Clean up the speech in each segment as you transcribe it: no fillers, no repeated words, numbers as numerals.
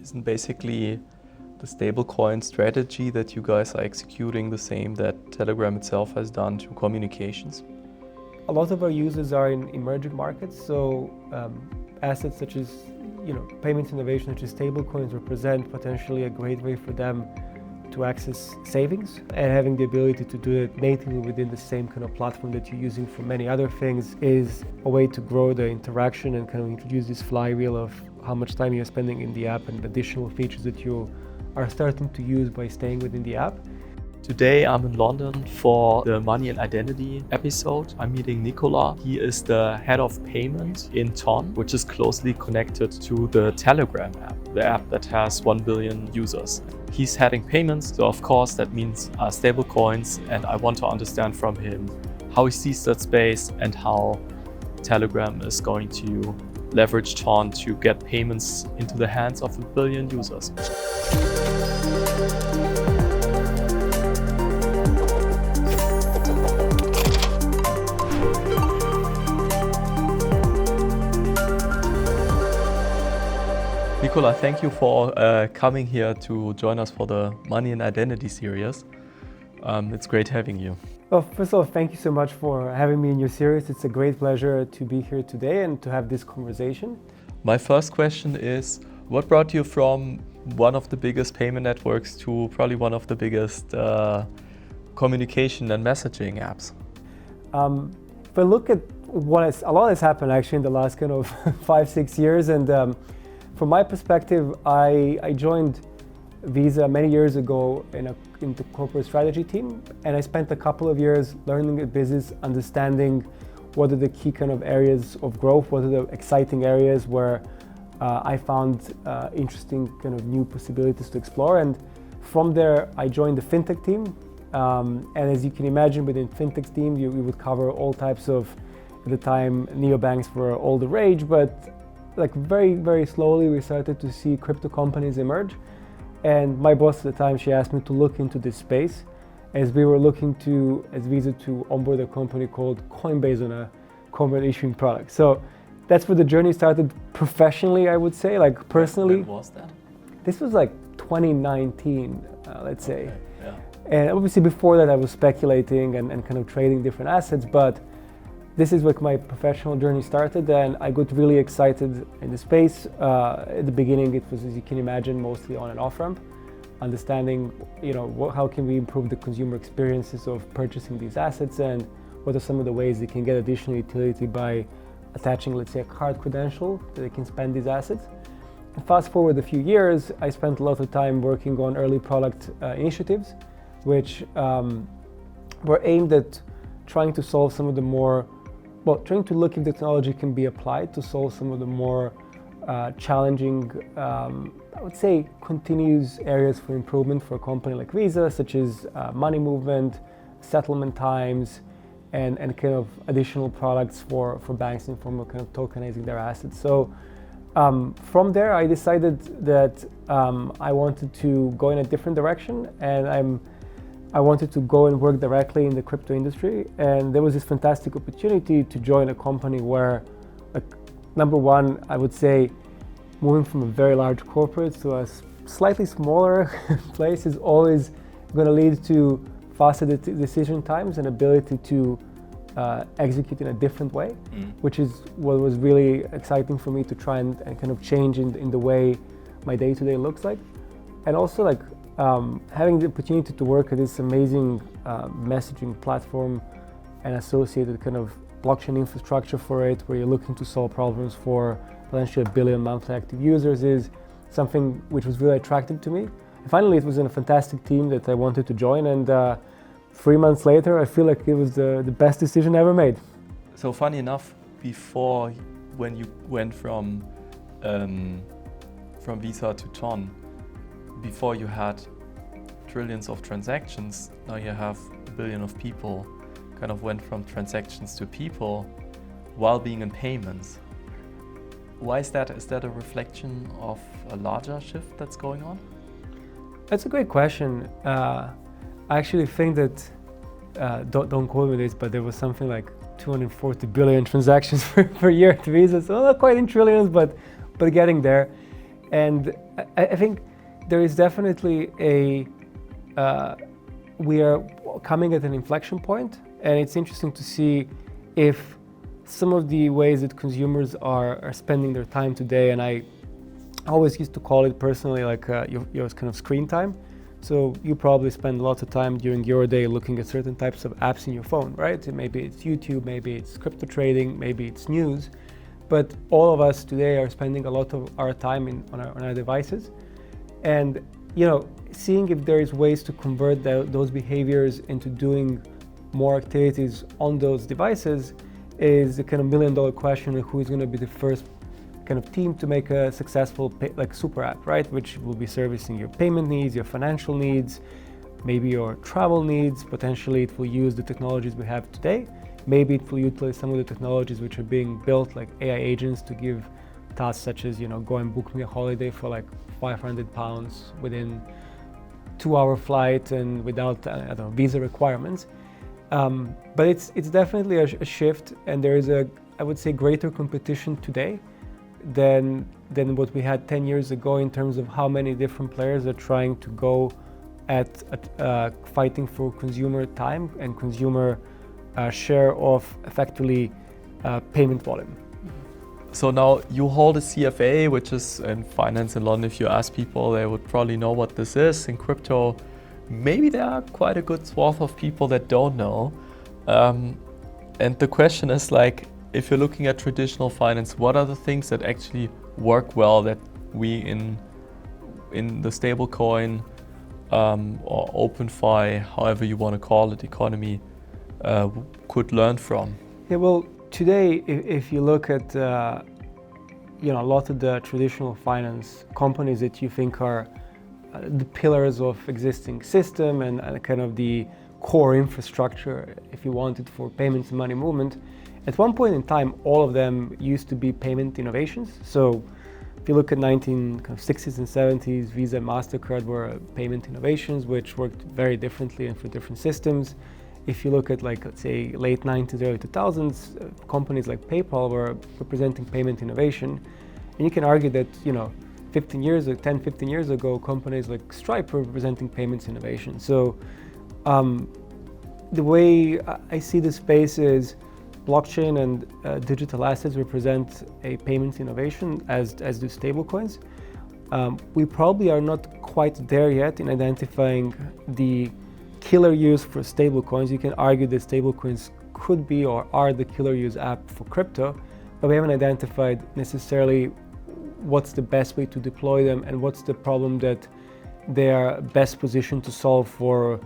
isn't basically the stablecoin strategy that you guys are executing the same that Telegram itself has done to communications? A lot of our users are in emerging markets, so assets such as payments innovation, such as stablecoins, represent potentially a great way for them to access savings, and having the ability to do it natively within the same kind of platform that you're using for many other things is a way to grow the interaction and kind of introduce this flywheel of how much time you're spending in the app and additional features that you are starting to use by staying within the app. Today I'm in London for the Money and Identity episode. I'm meeting Nikola. He is the head of payment in Ton, which is closely connected to the Telegram app, the app that has 1 billion users. He's heading payments, so of course that means stablecoins, and I want to understand from him how he sees that space and how Telegram is going to leverage Ton to get payments into the hands of 1 billion users. Nikola, thank you for coming here to join us for the Money and Identity series. It's great having you. Well, first of all, thank you so much for having me in your series. It's a great pleasure to be here today and to have this conversation. My first question is, what brought you from one of the biggest payment networks to probably one of the biggest communication and messaging apps? If I look at a lot has happened actually in the last kind of 5-6 years, and from my perspective, I joined Visa many years ago in the corporate strategy team, and I spent a couple of years learning the business, understanding what are the key kind of areas of growth, what are the exciting areas where I found interesting kind of new possibilities to explore. And from there, I joined the fintech team. And as you can imagine, within fintech team, we would cover all types of, at the time, neobanks were all the rage, but like very, very slowly we started to see crypto companies emerge. And my boss at the time, she asked me to look into this space as we were looking to, as Visa, to onboard a company called Coinbase on a corporate issuing product. So that's where the journey started professionally, I would say, like personally. When was that? This was like 2019, let's say. Okay, yeah. And obviously before that I was speculating and kind of trading different assets, but this is where my professional journey started, and I got really excited in the space. At the beginning it was, as you can imagine, mostly on and off ramp, understanding how can we improve the consumer experiences of purchasing these assets, and what are some of the ways they can get additional utility by attaching, let's say, a card credential that they can spend these assets. And fast forward a few years, I spent a lot of time working on early product initiatives, which were aimed at trying to solve some of the more, trying to look if the technology can be applied to solve some of the more challenging, I would say, continuous areas for improvement for a company like Visa, such as money movement, settlement times, and kind of additional products for banks in form of kind of tokenizing their assets. So from there, I decided that I wanted to go in a different direction, and I wanted to go and work directly in the crypto industry. And there was this fantastic opportunity to join a company where, like, number one, I would say, moving from a very large corporate to a slightly smaller place is always going to lead to faster decision times and ability to execute in a different way, which is what was really exciting for me to try and kind of change in the way my day-to-day looks like. And also, like, having the opportunity to work at this amazing messaging platform and associated kind of blockchain infrastructure for it, where you're looking to solve problems for potentially 1 billion monthly active users, is something which was really attractive to me. And finally, it was in a fantastic team that I wanted to join, and 3 months later, I feel like it was the best decision ever made. So funny enough, before, when you went from Visa to Ton, before you had trillions of transactions, now you have 1 billion of people, kind of went from transactions to people while being in payments. Why is that? Is that a reflection of a larger shift that's going on? That's a great question. I actually think that, don't quote me this, but there was something like 240 billion transactions per year at Visa, so not quite in trillions, but getting there. And I think there is definitely we are coming at an inflection point, and it's interesting to see if some of the ways that consumers are spending their time today, and I always used to call it personally like your kind of screen time. So you probably spend a lot of time during your day looking at certain types of apps in your phone, right? Maybe it's YouTube, maybe it's crypto trading, maybe it's news. But all of us today are spending a lot of our time on our devices. And seeing if there is ways to convert those behaviors into doing more activities on those devices is the kind of $1 million question of who is going to be the first kind of team to make a successful super app, right? Which will be servicing your payment needs, your financial needs, maybe your travel needs. Potentially it will use the technologies we have today. Maybe it will utilize some of the technologies which are being built, like AI agents, to give tasks such as, go and book me a holiday for like £500 within 2-hour flight and without visa requirements. But it's definitely a shift, and there is I would say, greater competition today than what we had 10 years ago in terms of how many different players are trying to go at fighting for consumer time and consumer share of effectively payment volume. So now you hold a CFA, which is in finance in London. If you ask people, they would probably know what this is. In crypto, maybe there are quite a good swath of people that don't know. And the question is, like, if you're looking at traditional finance, what are the things that actually work well that we in the stablecoin or OpenFi, however you want to call it, economy, could learn from? Yeah, well, today, if you look at a lot of the traditional finance companies that you think are the pillars of existing system and kind of the core infrastructure, if you want it, for payments and money movement, at one point in time, all of them used to be payment innovations. So if you look at 1960s and 70s, Visa and MasterCard were payment innovations, which worked very differently and for different systems. If you look at, like, let's say, late 90s, early 2000s, companies like PayPal were representing payment innovation. And you can argue that, 10, 15 years ago, companies like Stripe were representing payments innovation. So the way I see the space is blockchain and digital assets represent a payments innovation, as do stablecoins. We probably are not quite there yet in identifying the killer use for stablecoins. You can argue that stablecoins could be or are the killer use app for crypto, but we haven't identified necessarily what's the best way to deploy them and what's the problem that they are best positioned to solve for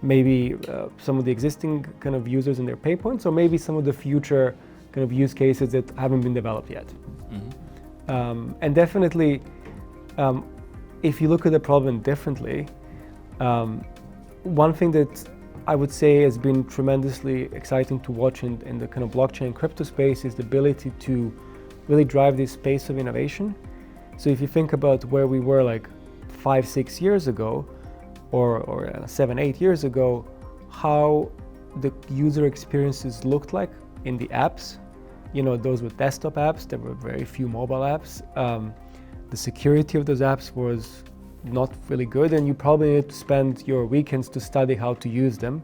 maybe some of the existing kind of users and their pay points, or maybe some of the future kind of use cases that haven't been developed yet. Mm-hmm. And definitely, if you look at the problem differently, one thing that I would say has been tremendously exciting to watch in the kind of blockchain and crypto space is the ability to really drive this space of innovation. So if you think about where we were like 5-6 years ago, or 7-8 years ago, how the user experiences looked like in the apps, those were desktop apps, there were very few mobile apps. The security of those apps was not really good, and you probably need to spend your weekends to study how to use them.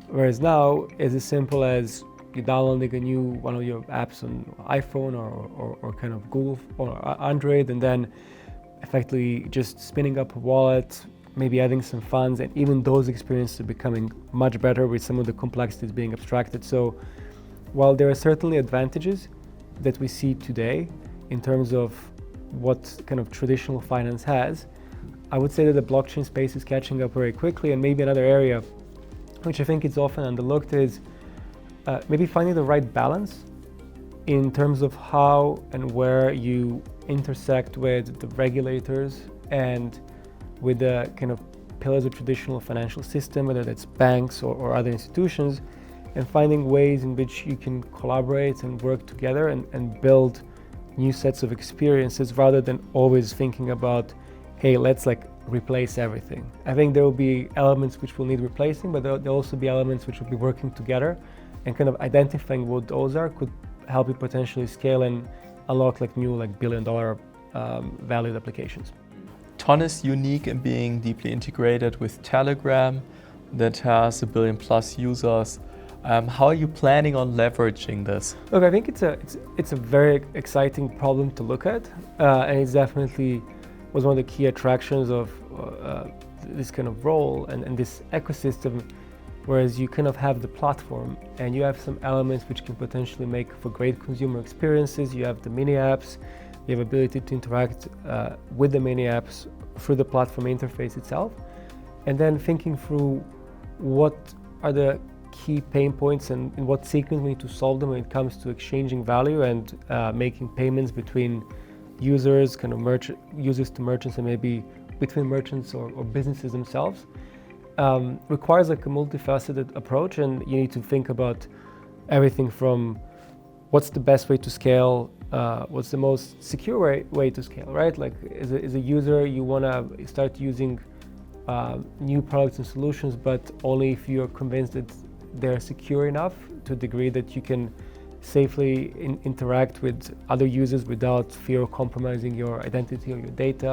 Whereas now, it's as simple as you downloading one of your apps on iPhone or kind of Google or Android, and then effectively just spinning up a wallet, maybe adding some funds, and even those experiences are becoming much better with some of the complexities being abstracted. So while there are certainly advantages that we see today in terms of what kind of traditional finance has, I would say that the blockchain space is catching up very quickly. And maybe another area which I think is often underlooked is maybe finding the right balance in terms of how and where you intersect with the regulators and with the kind of pillars of traditional financial system, whether that's banks or other institutions, and finding ways in which you can collaborate and work together and build new sets of experiences rather than always thinking about, hey, let's replace everything. I think there will be elements which will need replacing, but there'll also be elements which will be working together, and kind of identifying what those are could help you potentially scale and unlock new $1 billion valued applications. Ton is unique in being deeply integrated with Telegram that has 1 billion plus users. How are you planning on leveraging this? Look, I think it's a very exciting problem to look at, and it definitely was one of the key attractions of this kind of role and this ecosystem. Whereas you kind of have the platform and you have some elements which can potentially make for great consumer experiences. You have the mini apps, you have ability to interact with the mini apps through the platform interface itself, and then thinking through what are the key pain points and in what sequence we need to solve them when it comes to exchanging value and making payments between users, kind of users to merchants, and maybe between merchants or businesses themselves. Requires like a multifaceted approach, and you need to think about everything from what's the best way to scale, what's the most secure way to scale, right? Like as a user, you want to start using new products and solutions, but only if you're convinced that they're secure enough to a degree that you can safely interact with other users without fear of compromising your identity or your data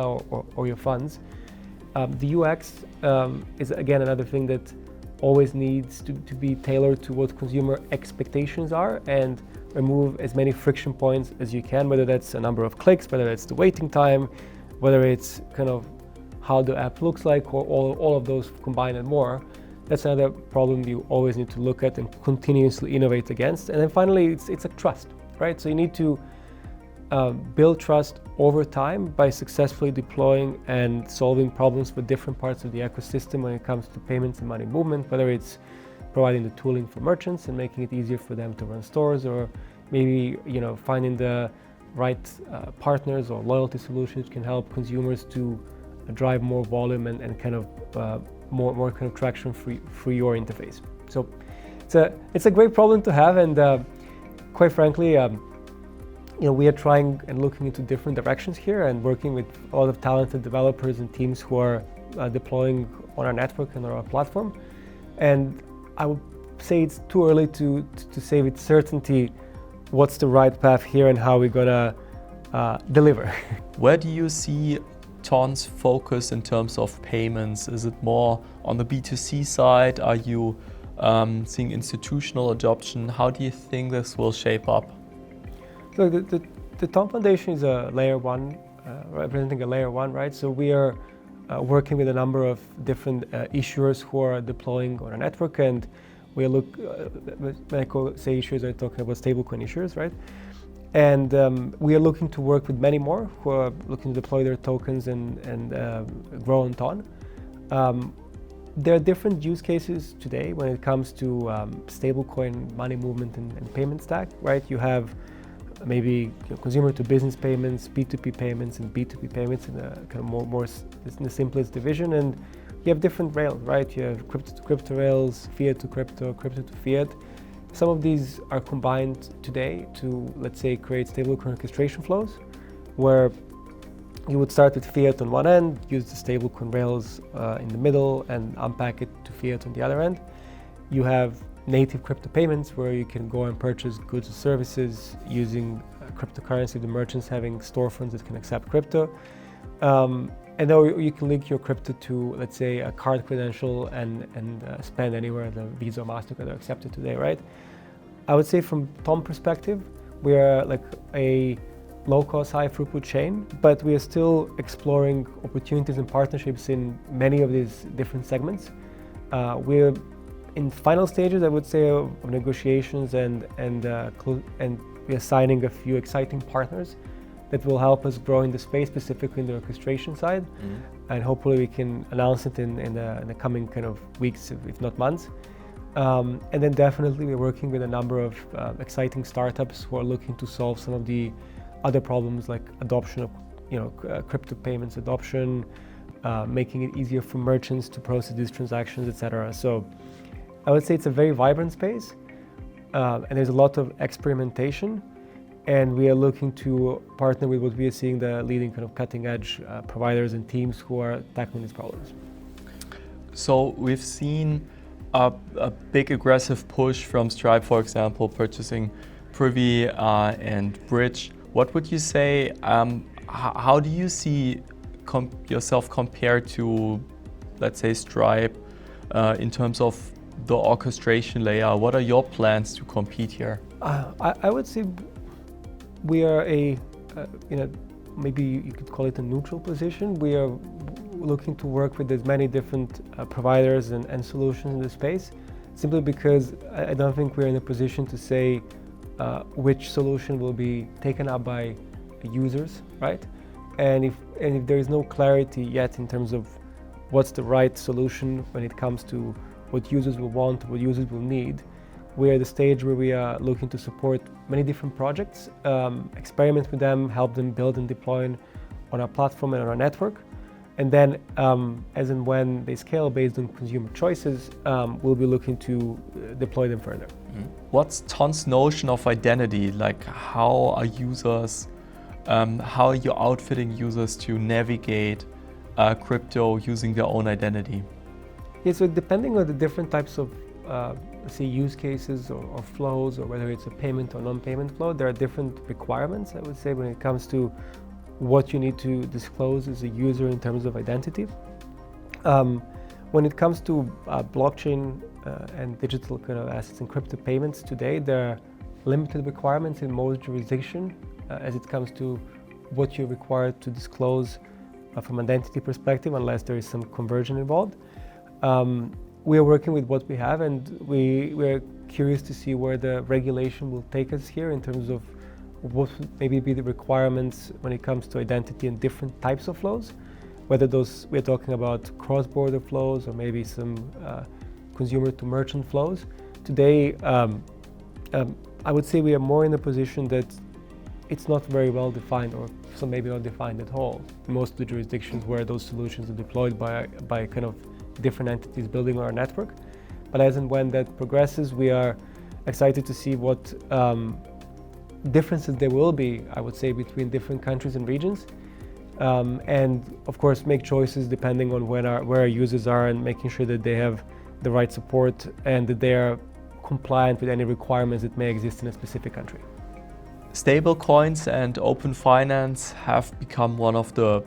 or your funds. The UX is again another thing that always needs to be tailored to what consumer expectations are and remove as many friction points as you can, whether that's a number of clicks, whether it's the waiting time, whether it's kind of how the app looks like, or all of those combined and more. That's another problem you always need to look at and continuously innovate against. And then finally, it's like trust, right? So you need to build trust over time by successfully deploying and solving problems for different parts of the ecosystem when it comes to payments and money movement, whether it's providing the tooling for merchants and making it easier for them to run stores, or maybe finding the right partners or loyalty solutions can help consumers to drive more volume and kind of more kind of traction through your interface. So it's a great problem to have, and quite frankly, we are trying and looking into different directions here and working with a lot of talented developers and teams who are deploying on our network and on our platform. And I would say it's too early to say with certainty what's the right path here and how we're gonna deliver. Where do you see Ton's focus in terms of payments? Is it more on the B2C side? Are you seeing institutional adoption? How do you think this will shape up? So the Ton Foundation is a layer one, representing a layer one, right? So we are working with a number of different issuers who are deploying on our network, and we look, when I say issuers, I'm talking about stablecoin issuers, right? And we are looking to work with many more who are looking to deploy their tokens and grow on Ton. There are different use cases today when it comes to stablecoin money movement and payment stack, right? You have maybe consumer to business payments, P2P payments, and B2B payments in a kind of more in the simplest division. And you have different rails, right? You have crypto to crypto rails, fiat to crypto, crypto to fiat. Some of these are combined today to, let's say, create stablecoin orchestration flows, where you would start with fiat on one end, use the stablecoin rails in the middle, and unpack it to fiat on the other end. You have native crypto payments where you can go and purchase goods or services using cryptocurrency, the merchants having storefronts that can accept crypto. And then you can link your crypto to, let's say, a card credential and spend anywhere the Visa or MasterCard are accepted today, right? I would say from Tom perspective, we are like a low-cost, high-throughput chain, but we are still exploring opportunities and partnerships in many of these different segments. We're in final stages, I would say, of negotiations and we are signing a few exciting partners that will help us grow in the space, specifically in the orchestration side. And hopefully we can announce it in the coming kind of weeks, if not months. And then definitely we're working with a number of exciting startups who are looking to solve some of the other problems like adoption of crypto payments adoption, making it easier for merchants to process these transactions, etc. So I would say it's a very vibrant space, and there's a lot of experimentation, and we are looking to partner with what we are seeing the leading kind of cutting edge providers and teams who are tackling these problems. So we've seen a big aggressive push from Stripe, for example, purchasing Privy and Bridge. What would you say, how do you see yourself compared to, let's say, Stripe in terms of the orchestration layer? What are your plans to compete here? I would say we are maybe you could call it a neutral position. We are looking to work with as many different providers and solutions in the space, simply because I don't think we're in a position to say which solution will be taken up by users, right? And if there is no clarity yet in terms of what's the right solution when it comes to what users will want, what users will need, we're at the stage where we are looking to support many different projects, experiment with them, help them build and deploy on our platform and on our network. And then as and when they scale based on consumer choices, we'll be looking to deploy them further. What's Ton's notion of identity? Like, how are you outfitting users to navigate crypto using their own identity? Yeah, so depending on the different types of let's say use cases or flows, or whether it's a payment or non-payment flow, there are different requirements, I would say, when it comes to what you need to disclose as a user in terms of identity. When it comes to blockchain and digital kind of assets and crypto payments today, there are limited requirements in most jurisdictions as it comes to what you're required to disclose from an identity perspective, unless there is some conversion involved. We are working with what we have, and we're curious to see where the regulation will take us here in terms of what maybe be the requirements when it comes to identity and different types of flows, whether those we're talking about cross-border flows or maybe some consumer to merchant flows. Today, I would say we are more in a position that it's not very well defined, or some maybe not defined at all in most of the jurisdictions where those solutions are deployed by kind of different entities building on our network. But as and when that progresses, we are excited to see what differences there will be, I would say, between different countries and regions, and of course make choices depending on where our users are, and making sure that they have the right support and that they are compliant with any requirements that may exist in a specific country. Stablecoins and open finance have become one of the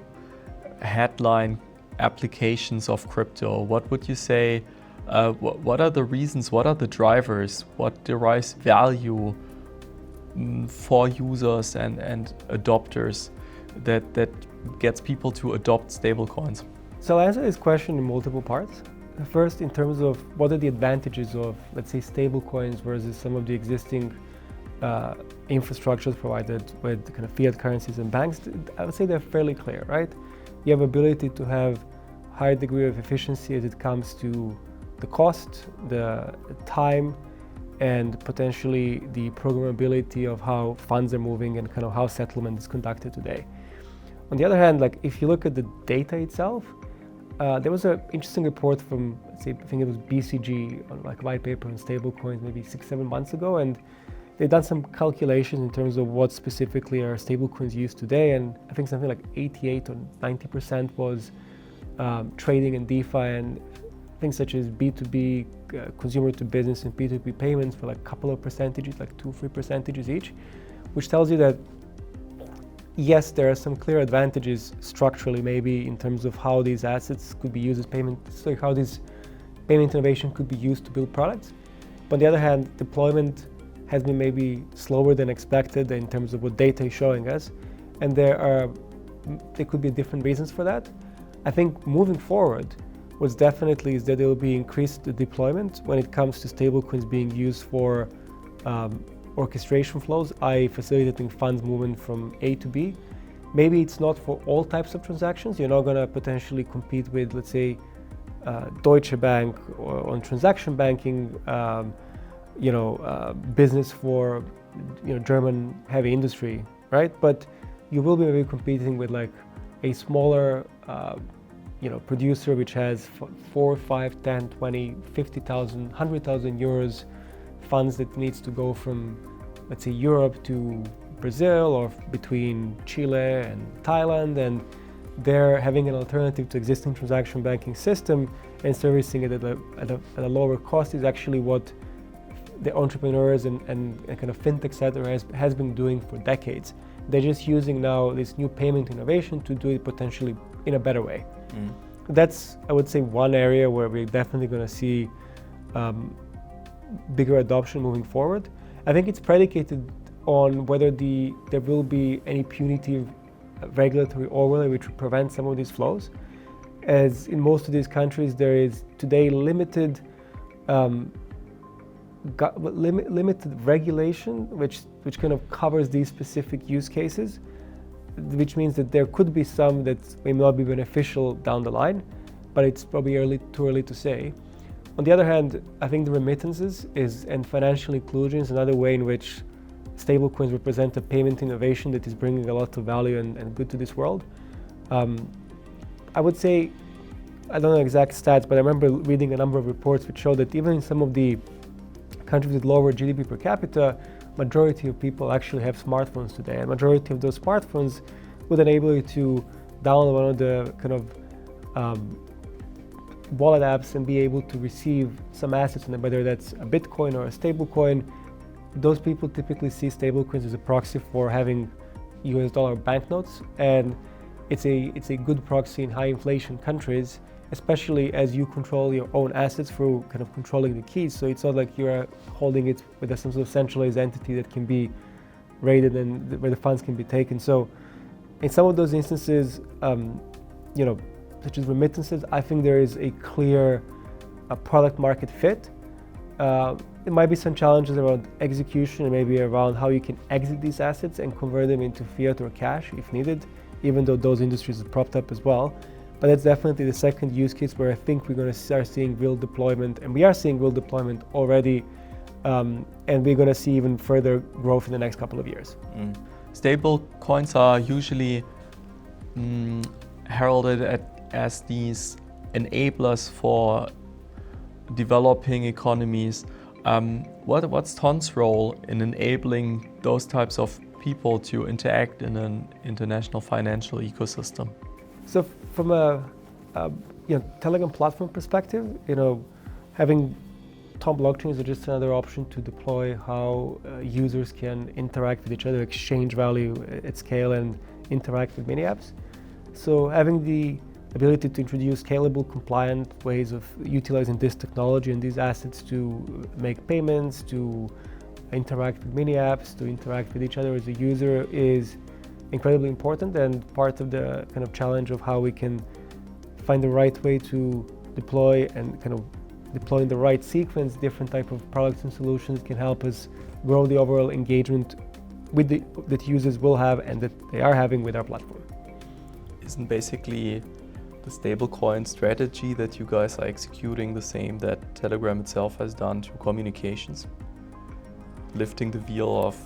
headline applications of crypto. What would you say, what are the reasons, what are the drivers, what derives value for users and adopters that gets people to adopt stablecoins? So I'll answer this question in multiple parts. First, in terms of what are the advantages of, let's say, stablecoins versus some of the existing infrastructures provided with kind of fiat currencies and banks, I would say they're fairly clear, right? You have ability to have higher degree of efficiency as it comes to the cost, the time, and potentially the programmability of how funds are moving and kind of how settlement is conducted today. On the other hand, like if you look at the data itself, there was an interesting report from, let's say, I think it was BCG on like white paper on stablecoins maybe 6-7 months ago, and they've done some calculations in terms of what specifically are stablecoins used today, and I think something like 88 or 90% was trading and DeFi, and things such as B2B, consumer to business, and P2P payments for like a couple of percentages, like 2-3 percentages each, which tells you that yes, there are some clear advantages structurally, maybe in terms of how these assets could be used as payments, like how this payment innovation could be used to build products. But on the other hand, deployment has been maybe slower than expected in terms of what data is showing us, and there could be different reasons for that. I think moving forward, what's definitely is that there will be increased deployment when it comes to stablecoins being used for orchestration flows, i.e. facilitating funds movement from A to B. Maybe it's not for all types of transactions. You're not going to potentially compete with, let's say, Deutsche Bank or on transaction banking, business for German heavy industry, right? But you will be maybe competing with like a smaller producer which has 4, 5, 10, 20, 50,000, 100,000 euros funds that needs to go from, let's say, Europe to Brazil or between Chile and Thailand, and they're having an alternative to existing transaction banking system and servicing it at a lower cost is actually what the entrepreneurs and kind of fintech sector has been doing for decades. They're just using now this new payment innovation to do it potentially in a better way. That's, I would say, one area where we're definitely going to see bigger adoption moving forward. I think it's predicated on whether there will be any punitive regulatory overlay which will prevent some of these flows. As in most of these countries, there is today limited regulation which kind of covers these specific use cases, which means that there could be some that may not be beneficial down the line, but it's probably too early to say. On the other hand, I think the remittances and financial inclusion is another way in which stablecoins represent a payment innovation that is bringing a lot of value and good to this world. I would say, I don't know exact stats, but I remember reading a number of reports which show that even in some of the countries with lower GDP per capita, majority of people actually have smartphones today, and majority of those smartphones would enable you to download one of the kind of wallet apps and be able to receive some assets, and whether that's a Bitcoin or a stablecoin. Those people typically see stablecoins as a proxy for having US dollar banknotes, and it's a good proxy in high inflation countries, especially as you control your own assets through kind of controlling the keys. So it's not like you're holding it with some sort of centralized entity that can be raided and where the funds can be taken. So in some of those instances, such as remittances, I think there is a clear product market fit. There might be some challenges around execution and maybe around how you can exit these assets and convert them into fiat or cash if needed, even though those industries are propped up as well. But that's definitely the second use case where I think we're going to start seeing real deployment, and we are seeing real deployment already, and we're going to see even further growth in the next couple of years. Stable coins are usually heralded as these enablers for developing economies. What's TON's role in enabling those types of people to interact in an international financial ecosystem? So from a Telegram platform perspective, having TON blockchains are just another option to deploy how users can interact with each other, exchange value at scale, and interact with mini apps. So having the ability to introduce scalable, compliant ways of utilizing this technology and these assets to make payments, to interact with mini apps, to interact with each other as a user is incredibly important, and part of the kind of challenge of how we can find the right way to deploy and kind of deploy in the right sequence different type of products and solutions can help us grow the overall engagement that users will have and that they are having with our platform. Isn't basically the stablecoin strategy that you guys are executing the same that Telegram itself has done through communications? Lifting the veil of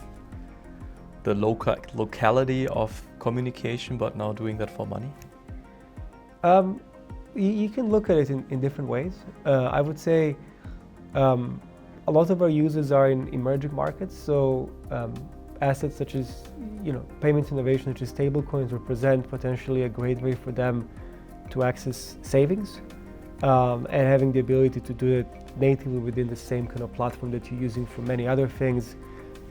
the locality of communication, but now doing that for money? You can look at it in different ways. I would say a lot of our users are in emerging markets, so assets such as payments innovation, such as stablecoins, represent potentially a great way for them to access savings, and having the ability to do it natively within the same kind of platform that you're using for many other things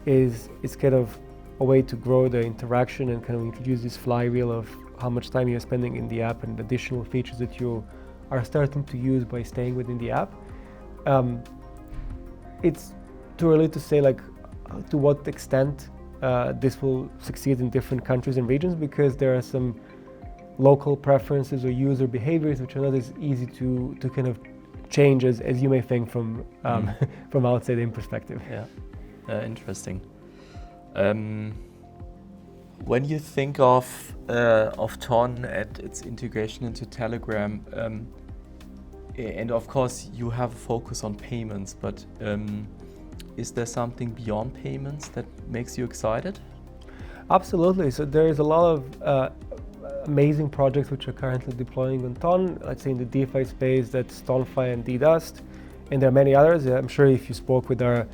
is kind of a way to grow the interaction and kind of introduce this flywheel of how much time you're spending in the app and additional features that you are starting to use by staying within the app. It's too early to say to what extent this will succeed in different countries and regions, because there are some local preferences or user behaviors which are not as easy to kind of change as you may think from from outside in perspective. Yeah, interesting. When you think of TON and its integration into Telegram, and of course you have a focus on payments, but is there something beyond payments that makes you excited? Absolutely. So there is a lot of amazing projects which are currently deploying on TON. Let's say in the DeFi space, that's TONFi and DDust, and there are many others. I'm sure if you spoke with our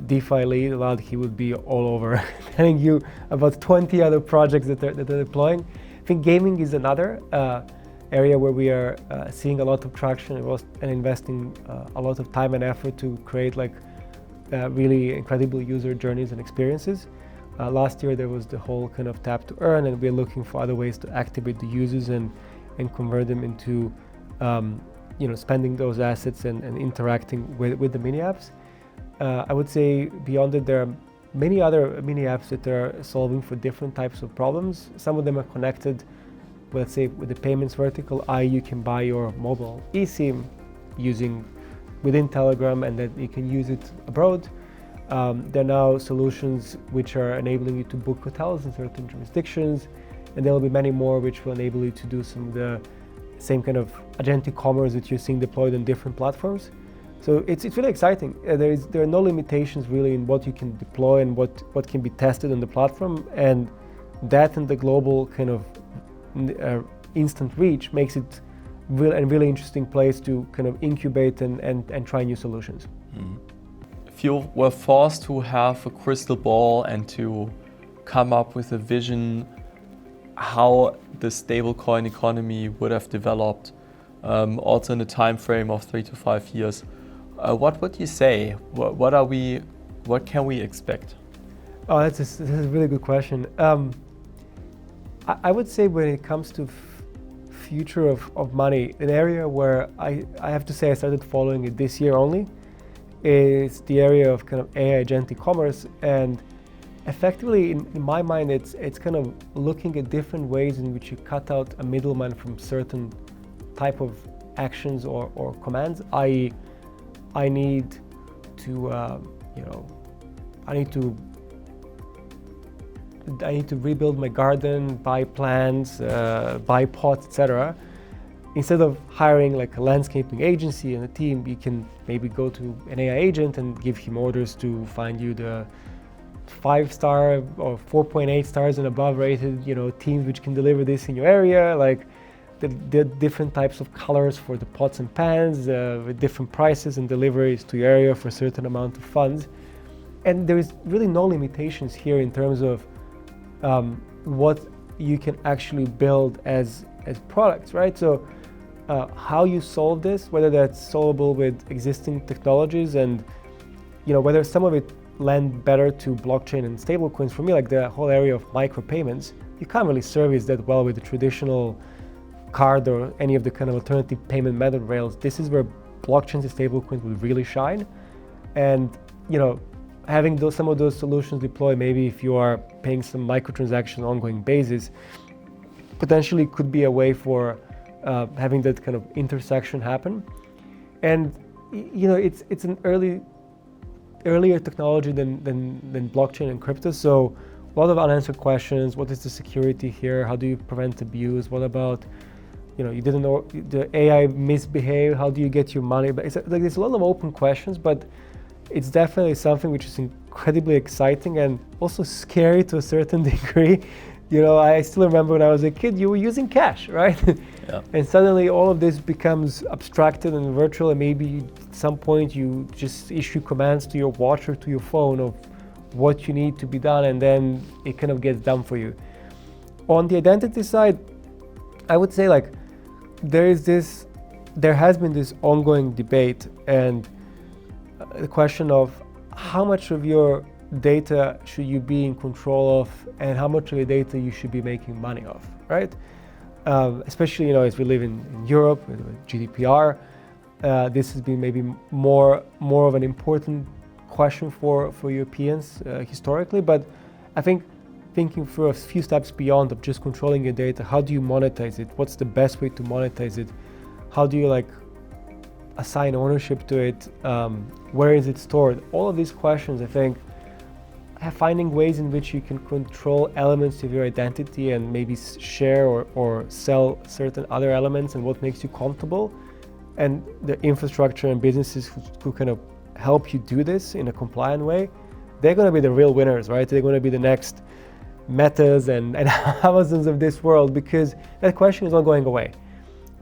DeFi lead, he would be all over telling you about 20 other projects that they're deploying. I think gaming is another area where we are seeing a lot of traction and investing a lot of time and effort to create really incredible user journeys and experiences. Last year there was the whole kind of tap to earn, and we're looking for other ways to activate the users and convert them into spending those assets and interacting with the mini apps. I would say beyond it, there are many other mini apps that are solving for different types of problems. Some of them are connected, let's say, with the payments vertical, i.e. you can buy your mobile eSIM using within Telegram, and then you can use it abroad. There are now solutions which are enabling you to book hotels in certain jurisdictions, and there will be many more which will enable you to do some of the same kind of agentic commerce that you're seeing deployed on different platforms. So it's really exciting. There are no limitations really in what you can deploy and what can be tested on the platform, and that and the global kind of instant reach makes it a really interesting place to kind of incubate and try new solutions. Mm. If you were forced to have a crystal ball and to come up with a vision how the stablecoin economy would have developed, also in a time frame of 3 to 5 years, what would you say? What can we expect? Oh, that's a really good question. I would say when it comes to future of money, an area where I have to say I started following it this year only is the area of kind of AI agentic commerce. And effectively, in my mind, it's kind of looking at different ways in which you cut out a middleman from certain type of actions or commands, i.e. I need to rebuild my garden, buy plants, buy pots, etc. Instead of hiring like a landscaping agency and a team, you can maybe go to an AI agent and give him orders to find you the 5-star or 4.8 stars and above rated, teams which can deliver this in your area, like the different types of colors for the pots and pans, with different prices and deliveries to your area for a certain amount of funds. And there is really no limitations here in terms of what you can actually build as products, right? So how you solve this, whether that's solvable with existing technologies, and whether some of it lend better to blockchain and stablecoins. For me, like the whole area of micropayments, you can't really service that well with the traditional card or any of the kind of alternative payment method rails. This is where blockchains and stablecoins will really shine. And having some of those solutions deployed, maybe if you are paying some microtransactions on an ongoing basis, potentially could be a way for having that kind of intersection happen. And it's an earlier technology than blockchain and crypto, so a lot of unanswered questions. What is the security here? How do you prevent abuse? What about you didn't know the AI misbehave? How do you get your money? But it's like there's a lot of open questions, but it's definitely something which is incredibly exciting and also scary to a certain degree. I still remember when I was a kid, you were using cash, right? Yeah. And suddenly all of this becomes abstracted and virtual, and maybe at some point you just issue commands to your watch or to your phone of what you need to be done, and then it kind of gets done for you. On the identity side, I would say like there has been this ongoing debate, and the question of how much of your data should you be in control of, and how much of your data you should be making money off, right? Especially as we live in Europe with GDPR, this has been maybe more of an important question for Europeans historically. But I think thinking through a few steps beyond of just controlling your data, how do you monetize it? What's the best way to monetize it? How do you assign ownership to it? Where is it stored? All of these questions, I think, finding ways in which you can control elements of your identity and maybe share or sell certain other elements, and what makes you comfortable, and the infrastructure and businesses who kind of help you do this in a compliant way, they're going to be the real winners, right? They're going to be the next Metas and Amazons of this world, because that question is not going away.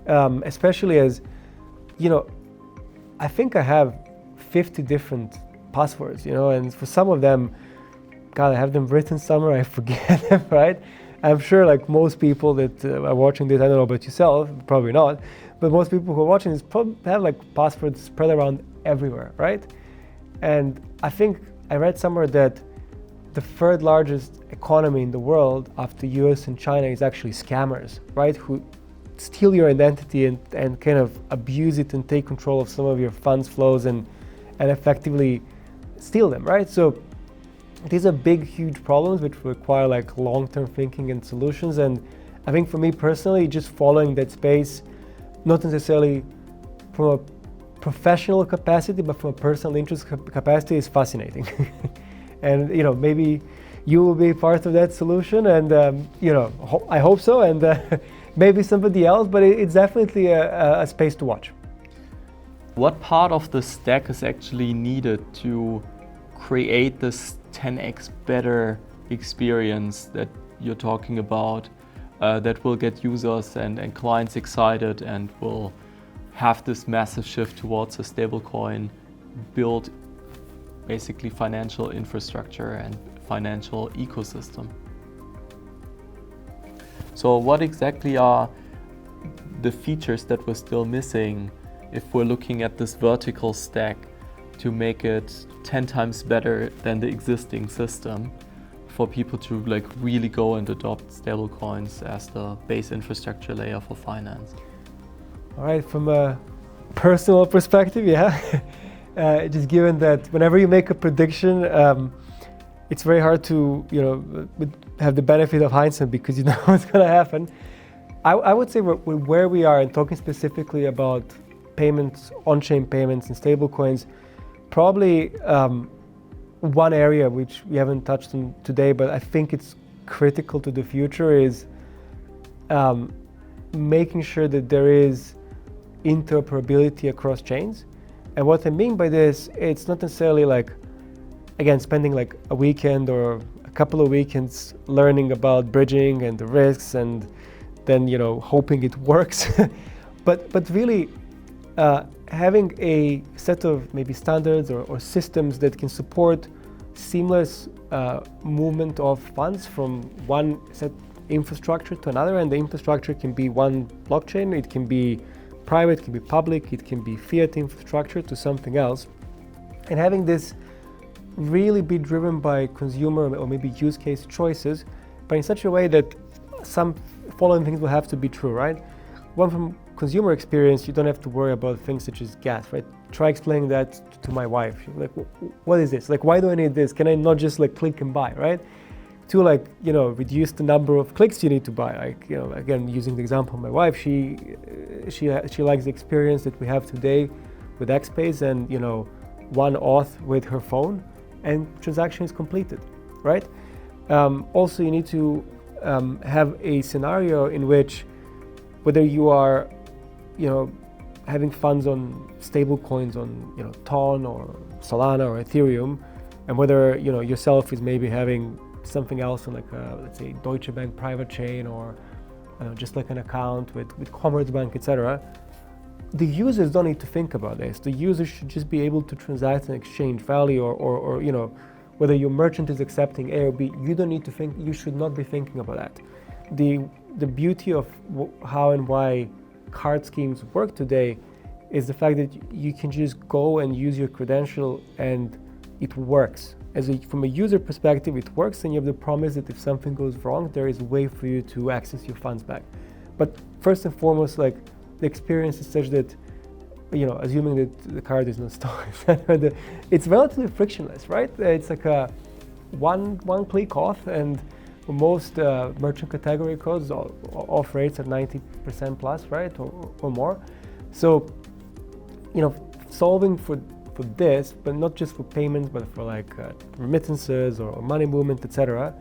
Especially as, I think I have 50 different passwords, and for some of them, God, I have them written somewhere, I forget them, right? I'm sure like most people that are watching this, I don't know about yourself, probably not, but most people who are watching this probably have like passwords spread around everywhere, right? And I think I read somewhere that the third largest economy in the world after US and China is actually scammers, right? Who steal your identity and kind of abuse it and take control of some of your funds flows and effectively steal them, right? So these are big, huge problems which require like long-term thinking and solutions. And I think for me personally, just following that space, not necessarily from a professional capacity, but from a personal interest capacity, is fascinating. And maybe you will be part of that solution, and I hope so, and maybe somebody else, but it's definitely a space to watch. What part of the stack is actually needed to create this 10x better experience that you're talking about, that will get users and clients excited and will have this massive shift towards a stablecoin, build basically financial infrastructure and financial ecosystem? So what exactly are the features that we're still missing if we're looking at this vertical stack to make it 10 times better than the existing system for people to like really go and adopt stablecoins as the base infrastructure layer for finance? All right, from a personal perspective, yeah. Just given that whenever you make a prediction, it's very hard to have the benefit of hindsight because you know what's going to happen. I would say where we are, and talking specifically about payments, on-chain payments and stablecoins, probably one area which we haven't touched on today, but I think it's critical to the future, is making sure that there is interoperability across chains. And what I mean by this, it's not necessarily like, again, spending like a weekend or a couple of weekends learning about bridging and the risks and then hoping it works, but really having a set of maybe standards or systems that can support seamless movement of funds from one set infrastructure to another. And the infrastructure can be one blockchain, it can be private, it can be public, it can be fiat infrastructure to something else. And having this really be driven by consumer or maybe use case choices, but in such a way that some following things will have to be true, right? One, from consumer experience, you don't have to worry about things such as gas, right? Try explaining that to my wife. She's like, what is this? Like, why do I need this? Can I not just like click and buy, right? To reduce the number of clicks you need to buy. Like, again, using the example of my wife, she likes the experience that we have today with XPays and, one auth with her phone and transaction is completed, right? Also, you need to have a scenario in which whether you are, having funds on stable coins on, Ton or Solana or Ethereum, and whether, yourself is maybe having something else on like let's say Deutsche Bank private chain or just like an account with Commerzbank, etc. The users don't need to think about this. The users should just be able to transact and exchange value or whether your merchant is accepting A or B. You don't need to think. You should not be thinking about that. The beauty of how and why card schemes work today is the fact that you can just go and use your credential and it works. From a user perspective, it works, and you have the promise that if something goes wrong, there is a way for you to access your funds back. But first and foremost, like, the experience is such that, assuming that the card is not stolen, it's relatively frictionless, right? It's like a one-click off, and most merchant category codes off rates at 90% plus, right, or more. So, solving for this, but not just for payments, but for like remittances or money movement, etc.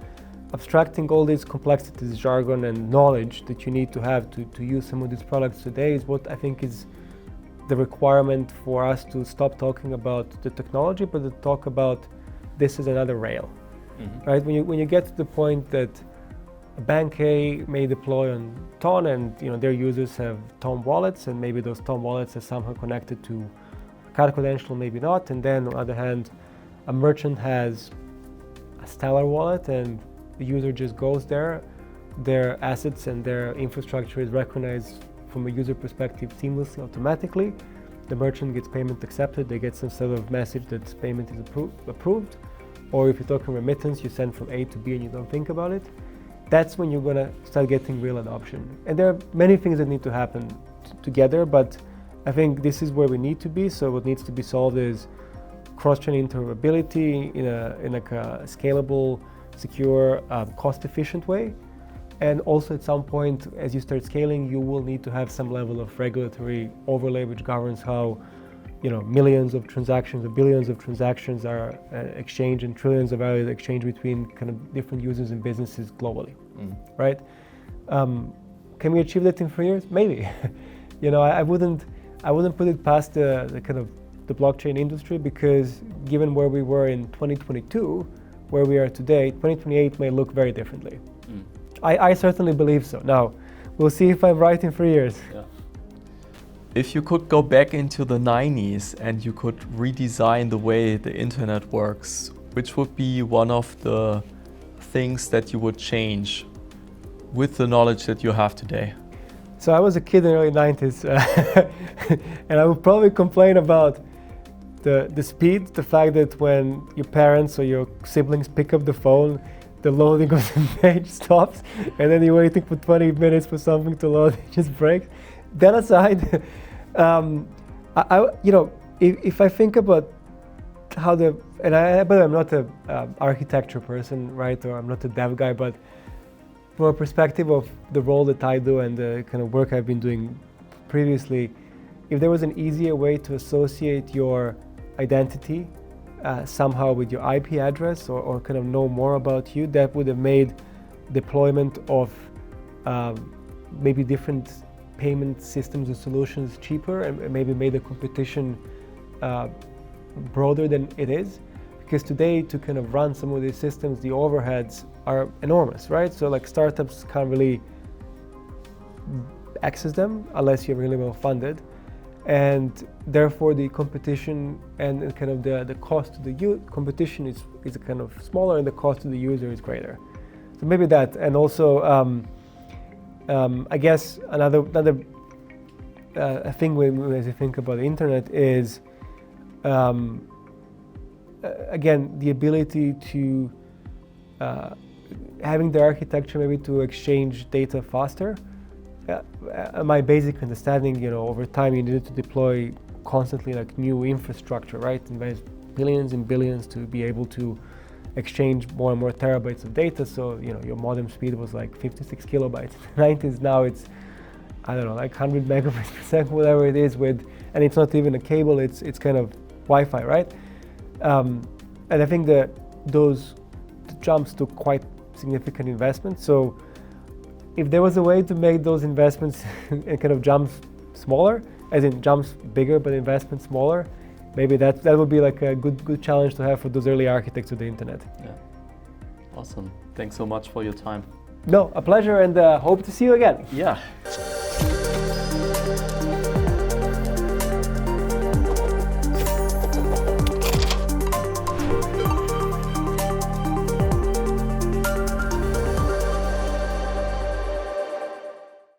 Abstracting all these complexities, jargon, and knowledge that you need to have to use some of these products today is what I think is the requirement for us to stop talking about the technology, but to talk about this as another rail, right? When you get to the point that a bank A may deploy on Ton, and their users have Ton wallets, and maybe those Ton wallets are somehow connected to card credential, maybe not, and then on the other hand, a merchant has a Stellar wallet and the user just goes there, their assets and their infrastructure is recognized from a user perspective seamlessly, automatically. The merchant gets payment accepted, they get some sort of message that payment is approved. or if you're talking remittance, you send from A to B and you don't think about it, that's when you're going to start getting real adoption. And there are many things that need to happen together, but I think this is where we need to be. So what needs to be solved is cross-chain interoperability in like a scalable, secure, cost-efficient way. And also at some point, as you start scaling, you will need to have some level of regulatory overlay which governs how, millions of transactions or billions of transactions are exchanged and trillions of value exchanged between kind of different users and businesses globally, right? Can we achieve that in 3 years? Maybe. I wouldn't put it past the kind of the blockchain industry, because given where we were in 2022, where we are today, 2028 may look very differently. I certainly believe so. Now, we'll see if I'm right in 3 years. Yeah. If you could go back into the 90s and you could redesign the way the internet works, which would be one of the things that you would change with the knowledge that you have today? So I was a kid in the early 90s, and I would probably complain about the speed, the fact that when your parents or your siblings pick up the phone, the loading of the page stops, and then you're waiting for 20 minutes for something to load, it just breaks. That aside, if I think about how but I'm not an architecture person, right, or I'm not a dev guy, but from a perspective of the role that I do and the kind of work I've been doing previously, if there was an easier way to associate your identity somehow with your IP address or kind of know more about you, that would have made deployment of maybe different payment systems and solutions cheaper, and maybe made the competition broader than it is. Because today, to kind of run some of these systems, the overheads are enormous, right? So like startups can't really access them unless you're really well funded. And therefore the competition and kind of the cost to the competition is kind of smaller, and the cost to the user is greater. So maybe that, and also I guess another thing as you think about the internet is again the ability to having the architecture maybe to exchange data faster. My basic understanding, over time you needed to deploy constantly like new infrastructure, right? Invest billions and billions to be able to exchange more and more terabytes of data. So, your modem speed was like 56 kilobytes. In the 90s, now it's, I don't know, like 100 megabits per second, whatever it is and it's not even a cable, it's kind of Wi-Fi, right? And I think that those jumps took quite significant investment. So if there was a way to make those investments and kind of jumps smaller, as in jumps bigger but investments smaller, maybe that would be like a good challenge to have for those early architects of the internet. Yeah, awesome. Thanks so much for your time. No, a pleasure, and hope to see you again. Yeah.